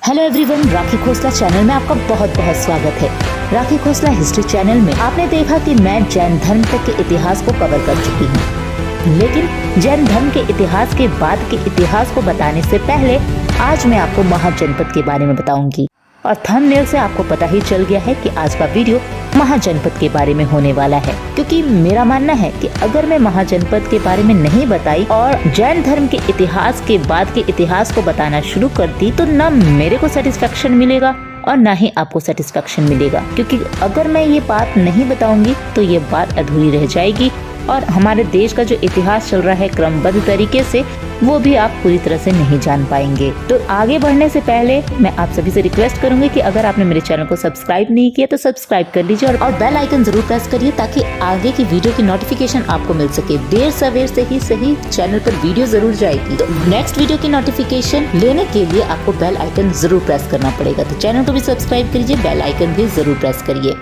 Hello everyone, राखी Khosla channel में आपका बहुत बहुत स्वागत है। राखी खोसला हिस्ट्री चैनल में आपने देखा कि मैं जैन धर्म तक के इतिहास को कवर कर चुकी हूँ, लेकिन जैन धर्म के इतिहास के बाद के इतिहास को बताने से पहले आज मैं आपको महाजनपद के बारे में बताऊंगी। और थंबनेल से आपको पता ही चल गया है कि आज का वीडियो महाजनपद के बारे में होने वाला है, क्योंकि मेरा मानना है कि अगर मैं महाजनपद के बारे में नहीं बताई और जैन धर्म के इतिहास के बाद के इतिहास को बताना शुरू कर दी तो न मेरे को सेटिस्फेक्शन मिलेगा और ना ही आपको सेटिस्फेक्शन मिलेगा, क्योंकि अगर मैं ये बात नहीं बताऊंगी तो ये बात अधूरी रह जाएगी और हमारे देश का जो इतिहास चल रहा है क्रमबद्ध तरीके से वो भी आप पूरी तरह से नहीं जान पाएंगे। तो आगे बढ़ने से पहले मैं आप सभी से रिक्वेस्ट करूंगी कि अगर आपने मेरे चैनल को सब्सक्राइब नहीं किया तो सब्सक्राइब कर लीजिए और बेल आइकन जरूर प्रेस करिए ताकि आगे की वीडियो की नोटिफिकेशन आपको मिल सके। देर सवेर से ही सही चैनल पर वीडियो जरूर जाएगी, तो नेक्स्ट वीडियो की नोटिफिकेशन लेने के लिए आपको बेल आइकन जरूर प्रेस करना पड़ेगा। तो चैनल को भी सब्सक्राइब करिए, बेल आइकन भी जरूर प्रेस करिए।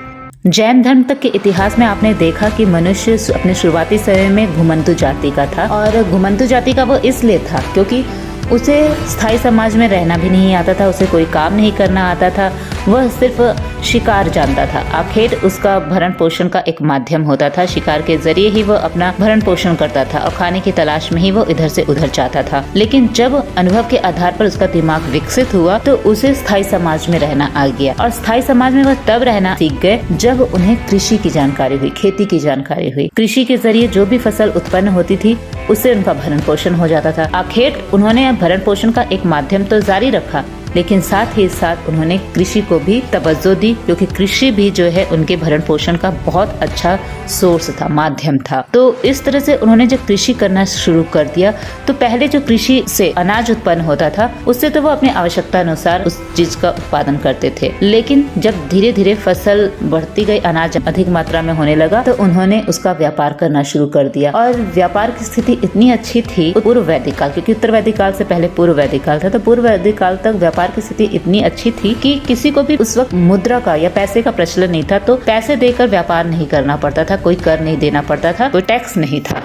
जैन धर्म तक के इतिहास में आपने देखा कि मनुष्य अपने शुरुआती समय में घुमंतु जाति का था, और घुमंतु जाति का वो इसलिए था क्योंकि उसे स्थायी समाज में रहना भी नहीं आता था, उसे कोई काम नहीं करना आता था, वह सिर्फ शिकार जानता था। आखेट उसका भरण पोषण का एक माध्यम होता था, शिकार के जरिए ही वह अपना भरण पोषण करता था और खाने की तलाश में ही वो इधर से उधर जाता था। लेकिन जब अनुभव के आधार पर उसका दिमाग विकसित हुआ तो उसे स्थायी समाज में रहना आ गया, और स्थायी समाज में वह तब रहना सीख गए जब उन्हें कृषि की जानकारी हुई, खेती की जानकारी हुई। कृषि के जरिए जो भी फसल उत्पन्न होती थी उससे उनका भरण पोषण हो जाता था। आखेट उन्होंने भरण पोषण का एक माध्यम तो जारी रखा, लेकिन साथ ही साथ उन्होंने कृषि को भी तवज्जो दी, क्योंकि कृषि भी जो है उनके भरण पोषण का बहुत अच्छा सोर्स था, माध्यम था। तो इस तरह से उन्होंने जब कृषि करना शुरू कर दिया तो पहले जो कृषि से अनाज उत्पन्न होता था उससे तो वो अपनी आवश्यकता अनुसार उस चीज का उत्पादन करते थे, लेकिन जब धीरे धीरे फसल बढ़ती गई, अनाज अधिक मात्रा में होने लगा तो उन्होंने उसका व्यापार करना शुरू कर दिया। और व्यापार की स्थिति इतनी अच्छी थी पूर्व वैदिक काल, क्योंकि उत्तर वैदिक काल से पहले पूर्व वैदिक काल था, तो पूर्व वैदिक काल तक व्यापार की स्थिति इतनी अच्छी थी कि किसी को भी उस वक्त मुद्रा का या पैसे का प्रचलन नहीं था, तो पैसे देकर व्यापार नहीं करना पड़ता था, कोई कर नहीं देना पड़ता था, कोई टैक्स नहीं था।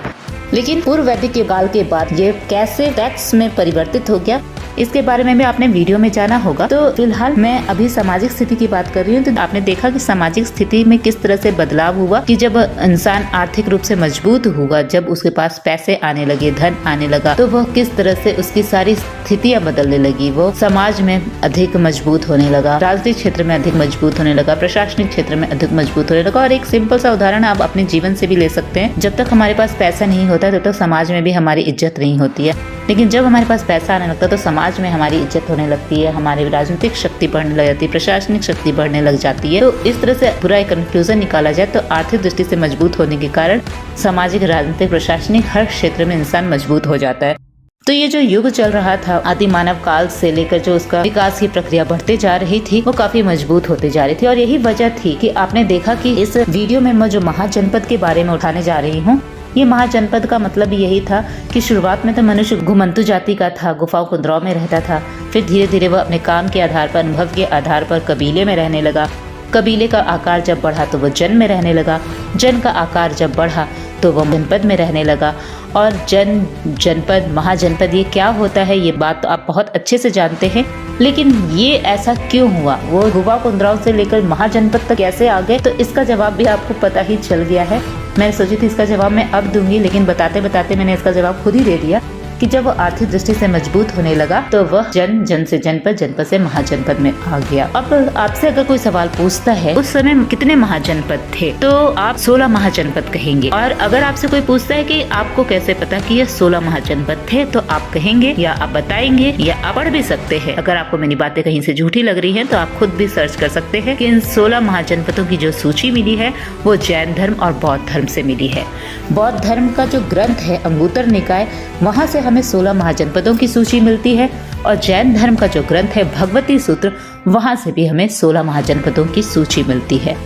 लेकिन पूर्व वैदिक काल के बाद ये कैसे टैक्स में परिवर्तित हो गया इसके बारे में भी आपने वीडियो में जाना होगा। तो फिलहाल मैं अभी सामाजिक स्थिति की बात कर रही हूँ। तो आपने देखा कि सामाजिक स्थिति में किस तरह से बदलाव हुआ कि जब इंसान आर्थिक रूप से मजबूत हुआ, जब उसके पास पैसे आने लगे, धन आने लगा, तो वह किस तरह से उसकी सारी स्थितियां बदलने लगी। वो समाज में अधिक मजबूत होने लगा, राजनीतिक क्षेत्र में अधिक मजबूत होने लगा, प्रशासनिक क्षेत्र में अधिक मजबूत होने लगा। और एक सिंपल सा उदाहरण आप अपने जीवन से भी ले सकते हैं। जब तक हमारे पास पैसा नहीं होता तब तक समाज में भी हमारी इज्जत नहीं होती है, लेकिन जब हमारे पास पैसा आने लगता है तो समाज में हमारी इज्जत होने लगती है, हमारी राजनीतिक शक्ति बढ़ने लग जाती है, प्रशासनिक शक्ति बढ़ने लग जाती है। तो इस तरह से पूरा एक कंक्लूजन निकाला जाए तो आर्थिक दृष्टि से मजबूत होने के कारण सामाजिक, राजनीतिक, प्रशासनिक हर क्षेत्र में इंसान मजबूत हो जाता है। तो ये जो युग चल रहा था आदि मानव काल से लेकर जो उसका विकास की प्रक्रिया बढ़ते जा रही थी वो काफी मजबूत होते जा रही थी, और यही वजह थी कि आपने देखा कि इस वीडियो में मैं जो महाजनपद के बारे में उठाने जा रही हूँ, ये महाजनपद का मतलब यही था कि शुरुआत में तो मनुष्य घुमंतु जाति का था, गुफाओं कुंदराओं में रहता था। फिर धीरे धीरे वह अपने काम के आधार पर, अनुभव के आधार पर कबीले में रहने लगा। कबीले का आकार जब बढ़ा तो वह जन में रहने लगा, जन का आकार जब बढ़ा तो वह जनपद में रहने लगा। और जन, जनपद, महाजनपद ये क्या होता है ये बात तो आप बहुत अच्छे से जानते हैं, लेकिन ये ऐसा क्यों हुआ, वो गुफा कुंदराओं से लेकर महाजनपद तक कैसे आ गए, तो इसका जवाब भी आपको पता ही चल गया है। मैंने सोची थी इसका जवाब मैं अब दूंगी, लेकिन बताते बताते मैंने इसका जवाब खुद ही दे दिया कि जब वो आर्थिक दृष्टि से मजबूत होने लगा तो वह जन, जन से जनपद, जनपद से महाजनपद में आ गया। अब आपसे अगर कोई सवाल पूछता है उस समय कितने महाजनपद थे, तो आप 16 महाजनपद कहेंगे। और अगर आपसे कोई पूछता है कि आपको कैसे पता कि ये 16 महाजनपद थे, तो आप कहेंगे या आप बताएंगे या आप पढ़ भी सकते हैं। अगर आपको मेरी बातें कहीं से झूठी लग रही है तो आप खुद भी सर्च कर सकते हैं कि इन 16 महाजनपदों की जो सूची मिली है वो जैन धर्म और बौद्ध धर्म से मिली है। बौद्ध धर्म का जो ग्रंथ है अंगुत्तर निकाय, वहाँ से हमें 16 महाजनपदों की सूची मिलती है, और जैन धर्म का जो ग्रंथ है भगवती सूत्र, वहां से भी हमें 16 महाजनपदों की सूची मिलती है।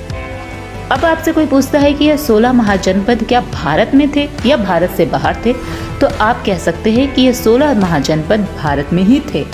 अब आपसे कोई पूछता है कि यह 16 महाजनपद क्या भारत में थे या भारत से बाहर थे, तो आप कह सकते हैं कि ये 16 महाजनपद भारत में ही थे।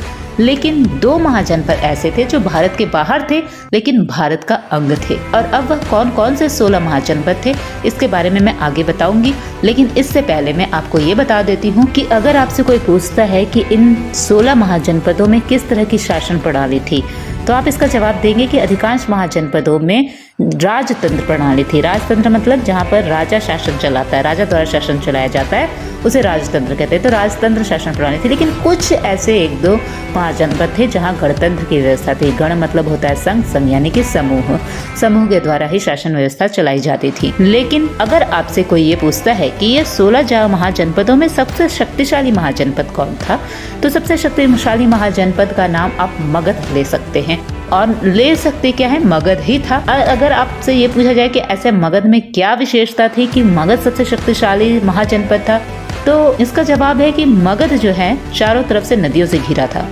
लेकिन 2 महाजनपद ऐसे थे जो भारत के बाहर थे लेकिन भारत का अंग थे। और अब वह कौन कौन से 16 महाजनपद थे इसके बारे में मैं आगे बताऊंगी, लेकिन इससे पहले मैं आपको ये बता देती हूँ कि अगर आपसे कोई पूछता है कि इन 16 महाजनपदों में किस तरह की शासन प्रणाली थी, तो आप इसका जवाब देंगे कि अधिकांश महाजनपदों में राजतंत्र प्रणाली थी। राजतंत्र मतलब जहाँ पर राजा शासन चलाता है, राजा द्वारा शासन चलाया जाता है, उसे राजतंत्र कहते हैं। तो राजतंत्र शासन प्रणाली थी। लेकिन कुछ ऐसे 1-2 महाजनपद थे जहाँ गणतंत्र की व्यवस्था थी। गण मतलब होता है संघ, संघ यानी कि समूह, समूह के द्वारा ही शासन व्यवस्था चलाई जाती थी। लेकिन अगर आपसे कोई ये पूछता है कि ये 16 महाजनपदों में सबसे शक्तिशाली महाजनपद कौन था, तो सबसे शक्तिशाली महाजनपद का नाम आप मगध ले सकते हैं। और ले सकते क्या है, मगध ही था। अगर आपसे ये पूछा जाए कि ऐसे मगध में क्या विशेषता थी कि मगध सबसे शक्तिशाली महाजनपद था, तो इसका जवाब है कि मगध जो है चारों तरफ से नदियों से घिरा था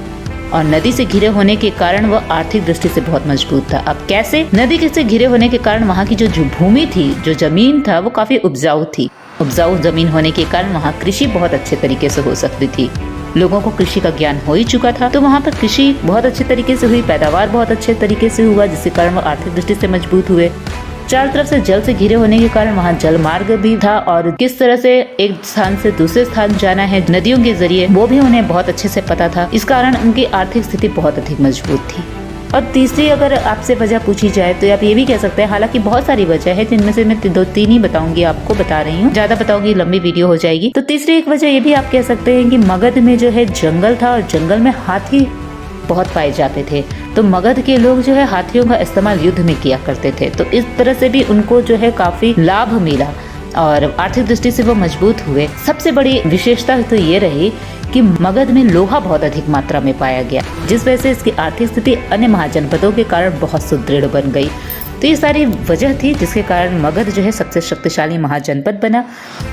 और नदी से घिरे होने के कारण वह आर्थिक दृष्टि से बहुत मजबूत था। अब कैसे? नदी से घिरे होने के कारण वहाँ की जो भूमि थी, जो जमीन था, वो काफी उपजाऊ थी। उपजाऊ जमीन होने के कारण वहाँ कृषि बहुत अच्छे तरीके से हो सकती थी। लोगों को कृषि का ज्ञान हो ही चुका था, तो वहाँ पर कृषि बहुत अच्छे तरीके से हुई, पैदावार बहुत अच्छे तरीके से हुआ, जिसके कारण वो आर्थिक दृष्टि से मजबूत हुए। चारों तरफ से जल से घिरे होने के कारण वहाँ जल मार्ग भी था और किस तरह से एक स्थान से दूसरे स्थान जाना है नदियों के जरिए, वो भी उन्हें बहुत अच्छे से पता था। इस कारण उनकी आर्थिक स्थिति बहुत अधिक मजबूत थी। और तीसरी अगर आपसे वजह पूछी जाए तो आप ये भी कह सकते हैं, हालांकि बहुत सारी वजह है जिनमें से मैं 2-3 ही बताऊंगी, आपको बता रही हूँ, ज्यादा बताऊंगी लंबी वीडियो हो जाएगी। तो तीसरी एक वजह ये भी आप कह सकते हैं कि मगध में जो है जंगल था और जंगल में हाथी बहुत पाए जाते थे, तो मगध के लोग जो है हाथियों का इस्तेमाल युद्ध में किया करते थे। तो इस तरह से भी उनको जो है काफी लाभ मिला और आर्थिक दृष्टि से वो मजबूत हुए। सबसे बड़ी विशेषता तो ये रही कि मगध में लोहा बहुत अधिक मात्रा में पाया गया, जिस वजह से इसकी आर्थिक स्थिति अन्य महाजनपदों के कारण बहुत सुदृढ़ बन गई। तो ये सारी वजह थी जिसके कारण मगध जो है सबसे शक्तिशाली महाजनपद बना।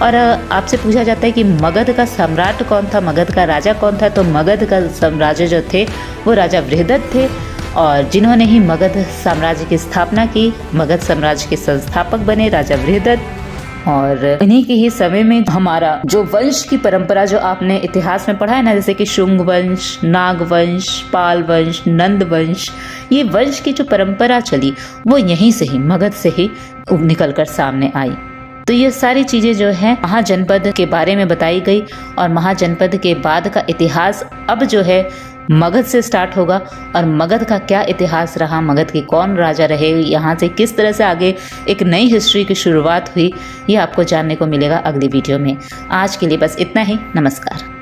और आपसे पूछा जाता है कि मगध का सम्राट कौन था, मगध का राजा कौन था, तो मगध का साम्राज्य जो थे वो राजा बृहदत्त थे और जिन्होंने ही मगध साम्राज्य की स्थापना की। मगध साम्राज्य के संस्थापक बने राजा बृहदत्त। और इन्हीं के ही समय में हमारा जो वंश की परंपरा जो आपने इतिहास में पढ़ा है ना, जैसे कि शुंग वंश, नाग वंश, पाल वंश, नंद वंश, ये वंश की जो परंपरा चली वो यहीं से ही, मगध से ही निकल कर सामने आई। तो ये सारी चीजें जो है महाजनपद के बारे में बताई गई और महाजनपद के बाद का इतिहास अब जो है मगध से स्टार्ट होगा। और मगध का क्या इतिहास रहा, मगध के कौन राजा रहे, यहाँ से किस तरह से आगे एक नई हिस्ट्री की शुरुआत हुई, ये आपको जानने को मिलेगा अगली वीडियो में। आज के लिए बस इतना ही। नमस्कार।